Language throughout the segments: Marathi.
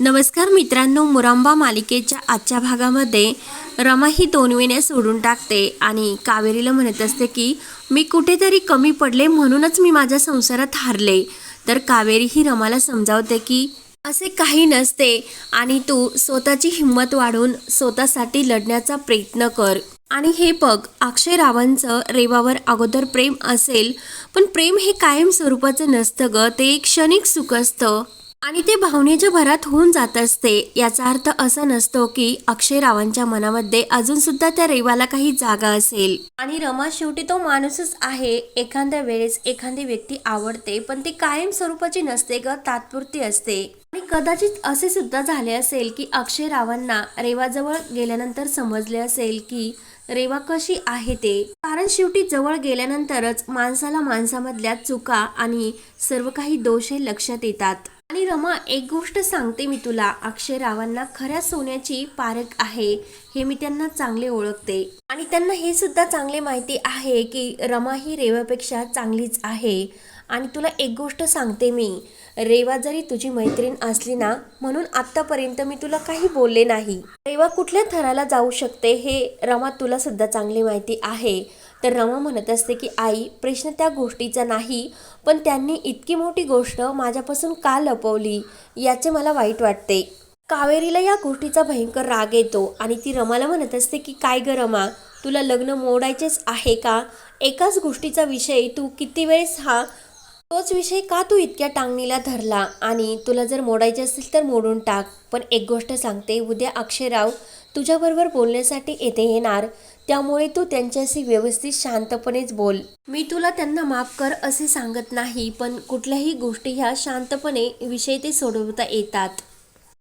नमस्कार मित्रांनो, मुरांबा मालिकेच्या आजच्या भागामध्ये रमा ही 2 वेण्या सोडून टाकते आणि कावेरीला म्हणत असते की मी कुठेतरी कमी पडले म्हणूनच मी माझ्या संसारात हारले. तर कावेरी ही रमाला समजावते की असे काही नसते आणि तू स्वतःची हिंमत वाढवून स्वतःसाठी लढण्याचा प्रयत्न कर. आणि हे बघ, अक्षय रावांचं रेवावर अगोदर प्रेम असेल, पण प्रेम हे कायम स्वरूपाचं नसतं ग. ते एक क्षणिक सुख असतं आणि ते भावनेच्या भरात होऊन जात असते. याचा अर्थ असा नसतो की अक्षय रावांच्या मनामध्ये अजून सुद्धा त्या रेवाला काही जागा असेल. आणि रमा शेवटी तो माणूसच आहे. एखाद्या वेळेस एखादी व्यक्ती आवडते, पण ती कायम स्वरूपाची नसते ग, तात्पुरती असते. आणि कदाचित असे सुद्धा झाले असेल की अक्षय रावांना रेवाजवळ गेल्यानंतर समजले असेल की रेवा कशी आहे ते. कारण शेवटी जवळ गेल्यानंतरच माणसाला माणसामधल्या चुका आणि सर्व काही दोष हे लक्षात येतात. आणि रमा, एक गोष्ट सांगते मी तुला, अक्षय रावांना खऱ्या सोन्याची पारख आहे हे मी त्यांना चांगले ओळखते. आणि त्यांना हे सुद्धा चांगले माहिती आहे की रमा ही रेवापेक्षा चांगलीच आहे. आणि तुला एक गोष्ट सांगते मी, रेवा जरी तुझी मैत्रीण असली ना, म्हणून आतापर्यंत मी तुला काही बोलले नाही. रेवा कुठल्या थराला जाऊ शकते हे रमा तुला सुद्धा चांगली माहिती आहे. तर रमा म्हणत असते की आई, प्रश्न त्या गोष्टीचा नाही, पण त्यांनी इतकी मोठी गोष्ट माझ्यापासून का लपवली याचे मला वाईट वाटते. कावेरीला या गोष्टीचा भयंकर राग येतो आणि ती रमाला म्हणत असते की काय ग रमा, तुला लग्न मोडायचेच आहे का? एकाच गोष्टीचा विषय तू किती वेळेस तोच विषय का तू इतक्या टांगणीला धरला? आणि तुला जर मोडायचे असेल तर मोडून टाक. पण एक गोष्ट सांगते, उद्या अक्षयराव तुझ्याबरोबर बोलण्यासाठी येथे येणार, त्यामुळे तू त्यांच्याशी व्यवस्थित शांतपणेच बोल. मी तुला त्यांना माफ कर असे सांगत नाही, पण कुठल्याही गोष्टी ह्या शांतपणे विषय ते सोडवता येतात.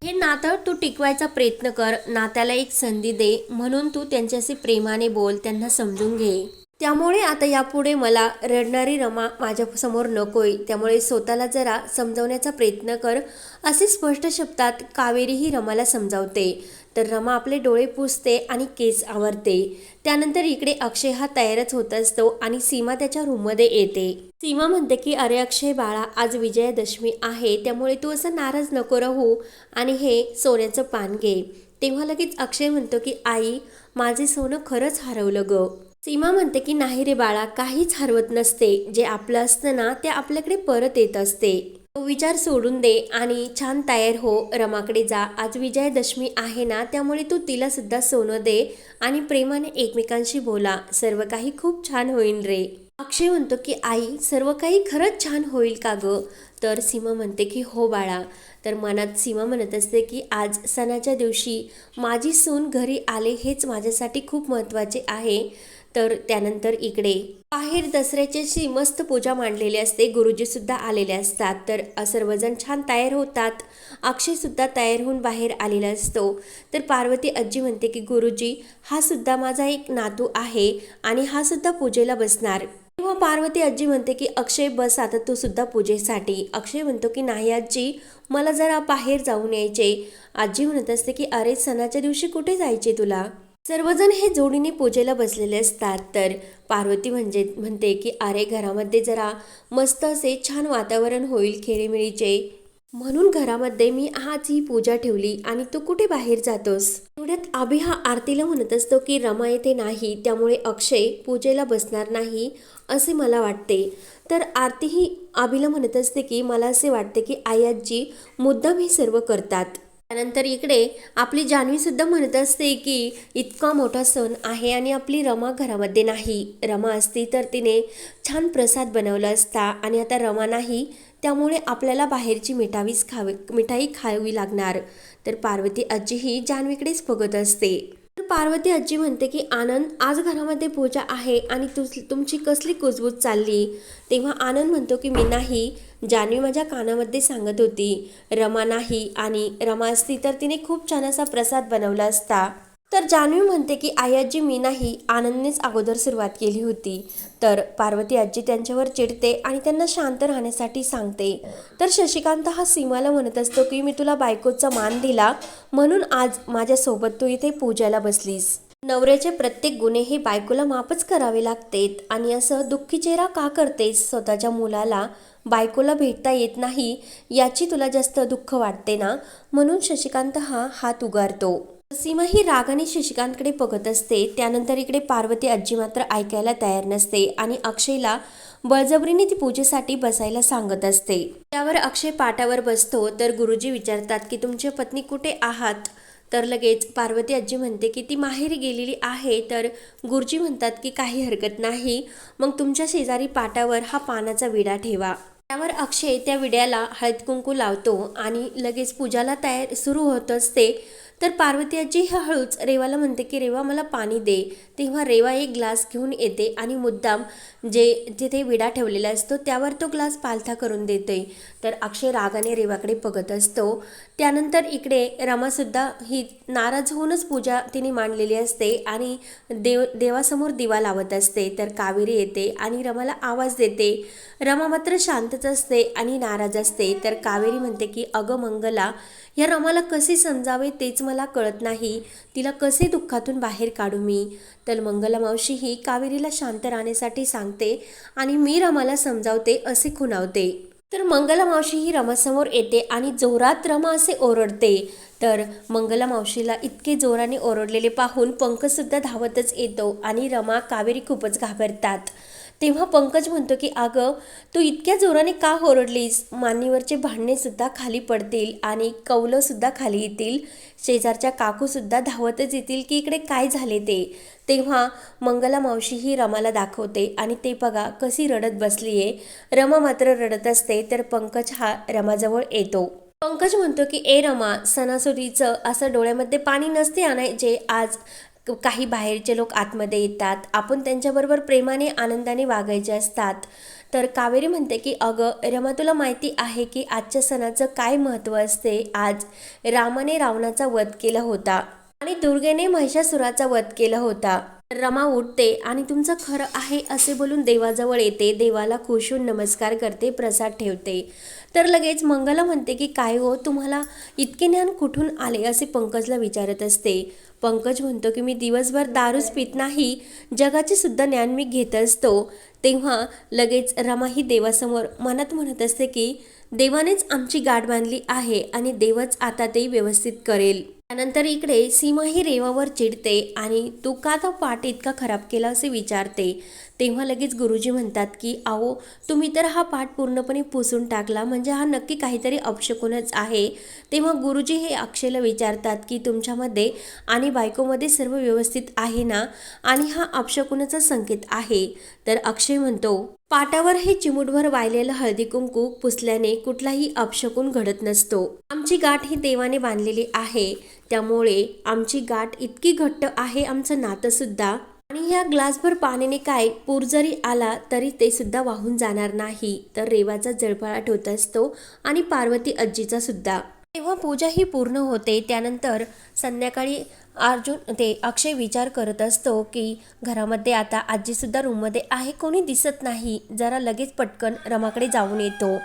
हे नातं तू टिकवायचा प्रयत्न कर, नात्याला एक संधी दे, म्हणून तू त्यांच्याशी प्रेमाने बोल, त्यांना समजून घे. त्यामुळे आता यापुढे मला रडणारी रमा माझ्यासमोर नकोय, त्यामुळे स्वतःला जरा समजावण्याचा प्रयत्न कर, असे स्पष्ट शब्दात कावेरी ही रमाला समजावते. तर रमा आपले डोळे पुसते आणि केस आवरते. त्यानंतर इकडे अक्षय हा तयारच होत असतो आणि सीमा त्याच्या रूममध्ये येते. सीमा म्हणते की अरे अक्षय बाळा, आज विजयादशमी आहे, त्यामुळे तू असं नाराज नको राहू आणि हे सोन्याचं पान घे. तेव्हा लगेच अक्षय म्हणतो की आई, माझे सोनं खरंच हरवलं ग. सीमा म्हणते की नाही रे बाळा, काहीच हरवत नसते. जे आपलं असतं ना, ते आपल्याकडे परत येत असते. तो विचार सोडून दे आणि छान तयार हो, रमाकडे जा. आज विजयादशमी आहे ना, त्यामुळे तू तिला सुद्धा सोनं दे आणि प्रेमाने एकमेकांशी बोला. सर्व काही खूप छान होईल रे. अक्षय म्हणतो की आई, सर्व काही खरंच छान होईल का ग? तर सीमा म्हणते की हो बाळा. तर मनात सीमा म्हणत असते की आज सणाच्या दिवशी माझी सून घरी आले हेच माझ्यासाठी खूप महत्त्वाचे आहे. तर त्यानंतर इकडे बाहेर दसऱ्याची मस्त पूजा मांडलेली असते, गुरुजी सुद्धा आलेले असतात. तर सर्वजण छान तयार होतात. अक्षय सुद्धा तयार होऊन बाहेर आलेला असतो. तर पार्वती आजी म्हणते की गुरुजी, हा सुद्धा माझा एक नातू आहे आणि हा सुद्धा पूजेला बसणार. तेव्हा पार्वती आजी म्हणते की अक्षय बस आता तू सुद्धा पूजेसाठी. अक्षय म्हणतो की नाही आजी, मला जरा बाहेर जाऊन यायचे. आजी म्हणत असते की अरे सणाच्या दिवशी कुठे जायचे तुला? सर्वजण हे जोडीने पूजेला बसलेले असतात. तर पार्वती म्हणते की अरे घरामध्ये जरा मस्त असे छान वातावरण होईल खेळीमेळीचे, म्हणून घरामध्ये मी आज ही पूजा ठेवली आणि तू कुठे बाहेर जातोस? एवढ्यात अभि हा आरतीला म्हणत असतो की रमा येथे नाही, त्यामुळे अक्षय पूजेला बसणार नाही असे मला वाटते. तर आरती ही अभिला म्हणत असते की मला असे वाटते की आई आजी मुद्दाम हे सर्व करतात. त्यानंतर इकडे आपली जान्हवी सुद्धा म्हणत असते की इतका मोठा सण आहे आणि आपली रमा घरामध्ये नाही. रमा असती तर तिने छान प्रसाद बनवला असता आणि आता रमा नाही, त्यामुळे आपल्याला बाहेरची मिठाई खावी लागणार. तर पार्वती आजी ही जान्हवीकडेच बघत असते. तर पार्वती आजी म्हणते की आनंद, आज घरामध्ये पूजा आहे आणि तुमची कसली कुजबूज चालली? तेव्हा आनंद म्हणतो की मी नाही, जान्हवी माझ्या कानामध्ये सांगत होती रमा नाही, आणि रमा असती तर तिने खूप छान असा प्रसाद बनवला असता. तर जान्हवी म्हणते की आई आजी मी नाही, आनंदनेच अगोदर सुरुवात केली होती. तर पार्वती आजी त्यांच्यावर चिडते आणि त्यांना शांत राहण्यासाठी सांगते. तर शशिकांत हा सीमाला म्हणत असतो की मी तुला बायकोचा मान दिला म्हणून आज माझ्यासोबत तू इथे पूजाला बसलीस. नवऱ्याचे प्रत्येक गुन्हे हे बायकोला माफच करावे लागतेत आणि असं दुःखी चेहरा का करतेस? स्वतःच्या मुलाला बायकोला भेटता येत नाही याची तुला जास्त दुःख वाटते ना, म्हणून शशिकांत हा हात उगारतो. सीमा ही रागाने शशिकांतकडे बघत असते. त्यानंतर इकडे पार्वती आजी मात्र ऐकायला तयार नसते आणि अक्षयला बळजबरीने ती पूजेसाठी बसायला सांगत असते. त्यावर अक्षय पाटावर बसतो तर गुरुजी विचारतात की तुमची पत्नी कुठे आहात? तर लगेच पार्वती आजी म्हणते की ती माहेरी गेलेली आहे. तर गुरुजी म्हणतात की काही हरकत नाही, मग तुमच्या शेजारी पाटावर हा पानाचा विडा ठेवा. त्यावर अक्षय त्या विड्याला हळद कुंकू लावतो आणि लगेच पूजाला तयार सुरू होत असते. तर पार्वती आजी हळूच रेवाला म्हणते की रेवा मला पाणी दे. तेव्हा रेवा एक ग्लास घेऊन येते आणि मुद्दाम जिथे विडा ठेवलेला असतो त्यावर तो ग्लास पालथा करून देते. तर अक्षय रागाने रेवाकडे बघत असतो. त्यानंतर इकडे रमासुद्धा ही नाराज होऊनच पूजा तिने मांडलेली असते आणि देवासमोर दिवा लावत असते. तर कावेरी येते आणि रमाला आवाज देते. रमा मात्र शांतच असते आणि नाराज असते. तर कावेरी म्हणते की अगं मंगला, या रमाला कसे समजावे तेच मला कळत नाही, तिला कसे दुःखातून बाहेर काढू मी? तर मंगला मावशी ही कावेरीला शांत राहण्यासाठी सांगते आणि मी रमाला समजावते असे खुणावते. तर मंगला मावशी ही रमासमोर येते आणि जोरात रमा असे ओरडते. तर मंगला मावशीला इतके जोराने ओरडलेले पाहून पंकजसुद्धा धावतच येतो आणि रमा कावेरी खूपच घाबरतात. तेव्हा पंकज म्हणतो की अगं तू इतक्या जोराने का ओरडलीस? मान्यवरचे भांडणेसुद्धा खाली पडतील आणि कौलंसुद्धा खाली येतील. शेजारच्या काकूसुद्धा धावतच येतील की इकडे काय झाले ते. तेव्हा मंगला मावशी ही रमाला दाखवते आणि ते बघा कशी रडत बसलीये. रमा मात्र रडत असते. तर पंकज हा रमाजवळ येतो. पंकज म्हणतो की ए रमा, सणासुदीचं असं डोळ्यामध्ये पाणी नसते आणायचे. आज काही बाहेरचे लोक आतमध्ये येतात, आपण त्यांच्याबरोबर प्रेमाने आनंदाने वागायचे असतात. तर कावेरी म्हणते की अगं रमा, तुला माहिती आहे की आजच्या सणाचं काय महत्त्व असते? आज रामाने रावणाचा वध केला होता आणि दुर्गेने महिषासुराचा वध केला होता. रमा उठते आणि तुमचं खरं आहे असे बोलून देवाजवळ येते. देवाला खुश होऊन नमस्कार करते, प्रसाद ठेवते. तर लगेच मंगला म्हणते की काय हो, तुम्हाला इतके ज्ञान कुठून आले असे पंकजला विचारत असते. पंकज म्हणतो की मी दिवसभर दारूच पित नाही, जगाचे सुद्धा ज्ञान मी घेत असतो. तेव्हा लगेच रमा ही देवासमोर मनात म्हणत असते की देवानेच आमची गाठ बांधली आहे आणि देवच आता ते व्यवस्थित करेल. त्यानंतर इकडे सीमा ही रेवावर चिडते आणि तू का तो पाठ इतका खराब केला असे विचारते. तेव्हा लगेच गुरुजी म्हणतात की अहो, तुम्ही तर हा पाठ पूर्णपणे पुसून टाकला, म्हणजे हा नक्की काहीतरी अपशकुनच आहे. तेव्हा गुरुजी हे अक्षयला विचारतात की तुमच्यामध्ये आणि बायकोमध्ये सर्व व्यवस्थित आहे ना, आणि हा अपशकुनाचा संकेत आहे. तर अक्षय म्हणतो पाटावर हे चिमूटभर वाहिलेलं हळदी कुंकू पुसल्याने कुठलाही अपशकुन घडत नसतो. आमची गाठ ही देवाने बांधलेली आहे, त्यामुळे आमची गाठ इतकी घट्ट आहे आमचं नातं सुद्धा. आणि ह्या ग्लासभर पाण्याने काय पूर जरी आला तरी ते सुद्धा वाहून जाणार नाही. तर रेवाचा जळफळाट होत असतो आणि पार्वती आजीचा सुद्धा. तेव्हा पूजा ही पूर्ण होते. त्यानंतर संध्याकाळी अक्षय विचार करत असतो की घरामध्ये आता आजीसुद्धा रूममध्ये आहे, कोणी दिसत नाही, जरा लगेच पटकन रमाकडे जाऊन येतो.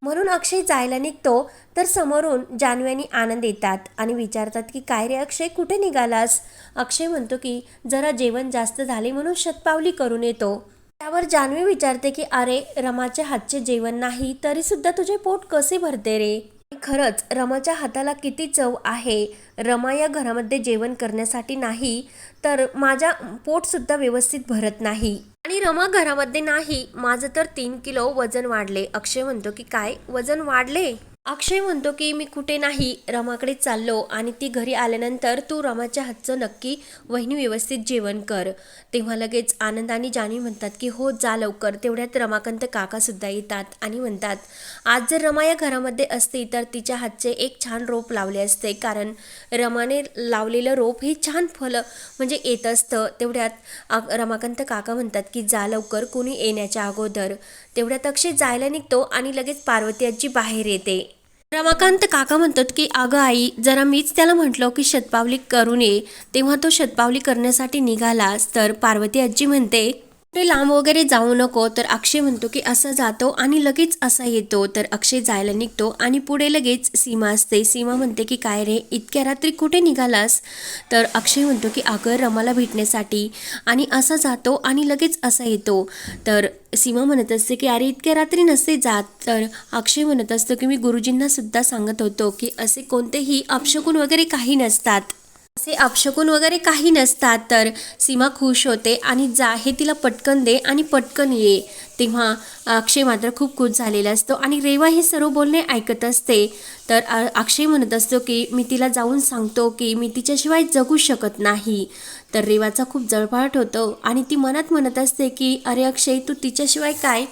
म्हणून अक्षय जायला निघतो. तर समोरून जान्हवी आणि आनंद येतात आणि विचारतात की काय रे अक्षय, कुठे निघालास? अक्षय म्हणतो की जरा जेवण जास्त झाले म्हणून शतपावली करून येतो. त्यावर जान्हवी विचारते की अरे, रमाच्या हातचे जेवण नाही तरी सुद्धा तुझे पोट कसे भरते रे? खरंच रमाच्या हाताला किती चव आहे. रमा या घरामध्ये जेवण करण्यासाठी नाही तर माझा पोटसुद्धा व्यवस्थित भरत नाही. आणि रमा घरामध्ये नाही, माझं तर 3 किलो वजन वाढले. अक्षय म्हणतो की काय वजन वाढले? अक्षय म्हणतो की मी कुठे नाही, रमाकडे चाललो आणि ती घरी आल्यानंतर तू रमाच्या हातचं नक्की वहिनी व्यवस्थित जेवण कर. तेव्हा लगेच आनंद आणि जान्हवी म्हणतात की हो जा लवकर. तेवढ्यात रमाकांत काकासुद्धा येतात आणि म्हणतात आज जर रमा या घरामध्ये असती तर तिच्या हातचे एक छान रोप लावले असते, कारण रमाने लावलेलं रोप हे छान फलं म्हणजे येत असतं. तेवढ्यात रमाकांत काका म्हणतात की जा लवकर, कोणी येण्याच्या अगोदर. तेवढ्यात अक्षय जायला निघतो आणि लगेच पार्वती आजी बाहेर येते. रमाकांत काका म्हणतात की अगं आई, जरा मीच त्याला म्हटलो की शतपावली करून ये, तेव्हा तो शतपावली करण्यासाठी निघालास. तर पार्वती आजी म्हणते ते लांब वगैरे जाऊ नको. तर अक्षय म्हणतो की असं जातो आणि लगेच असा येतो. तर अक्षय जायला निघतो आणि पुढे लगेच सीमा असते. सीमा म्हणते की काय रे, इतक्या रात्री कुठे निघालास? तर अक्षय म्हणतो की अगं रमाला भेटण्यासाठी, आणि असा जातो आणि लगेच असा येतो. तर सीमा म्हणत असते की अरे इतक्या रात्री नसते जात. तर अक्षय म्हणत असतो की मी गुरुजींना सुद्धा सांगत होतो की असे कोणतेही अपशकुन वगैरे काही नसतात, असे अपशकुन वगैरे काही नसतात. तर सीमा खुश होते आणि जा हे तिला पटकन दे आणि पटकन ये. तेव्हा अक्षय मात्र खूप खुश झालेला असतो आणि रेवा हे सर्व बोलणे ऐकत असते. तर अक्षय म्हणत असतो की मी तिला जाऊन सांगतो की मी तिच्याशिवाय जगू शकत नाही. तर रेवाचा खूप जळफळाट होतो आणि ती मनात म्हणत असते की अरे अक्षय, तू तिच्याशिवाय काय?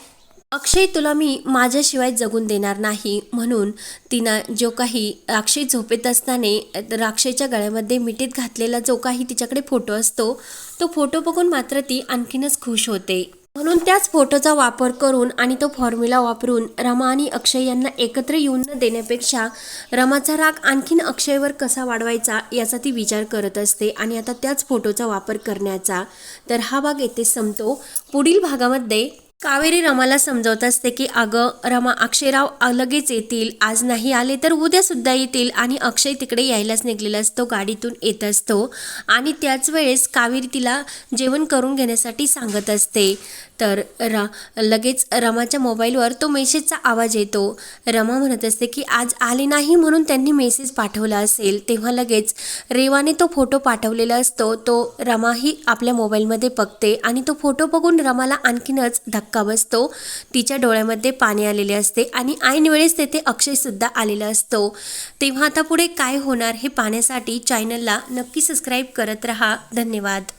अक्षय, तुला मी माझ्याशिवाय जगून देणार नाही. म्हणून तिनं जो काही अक्षय झोपेत असताना अक्षयच्या गळ्यामध्ये मिठीत घातलेला जो काही तिच्याकडे फोटो असतो, तो फोटो बघून मात्र ती आणखीनच खुश होते. म्हणून त्याच फोटोचा वापर करून आणि तो फॉर्म्युला वापरून रमा आणि अक्षय यांना एकत्र येऊन न देण्यापेक्षा रमाचा राग आणखीन अक्षयवर कसा वाढवायचा याचा ती विचार करत असते आणि आता त्याच फोटोचा वापर करण्याचा. तर हा भाग येथे संपतो. पुढील भागामध्ये कावेरी रमाला समजावत असते की अगं रमा, अक्षयराव लगेच येतील, आज नाही आले तर उद्या सुद्धा येतील. आणि अक्षय तिकडे यायलाच निघलेला असतो, गाडीतून येत असतो आणि त्याच वेळेस कावेरी तिला जेवण करून घेण्यासाठी सांगत असते. तर लगेच रमाच्या मोबाईलवर तो मेसेजचा आवाज येतो. रमा म्हणत असते की आज आले नाही म्हणून त्यांनी मेसेज पाठवला असेल. तेव्हा लगेच रेवाने तो फोटो पाठवलेला असतो, तो रमाही आपल्या मोबाईलमध्ये बघते आणि तो फोटो बघून रमाला आणखीनच धक्का बसतो. तिच्या डोळ्यामध्ये पाणी आलेले असते आणि ऐन वेळेस तेथे अक्षय सुद्धा आलेला असतो. तेव्हा आता पुढे काय होणार हे पाहण्यासाठी चॅनलला नक्की सबस्क्राईब करत रहा. धन्यवाद.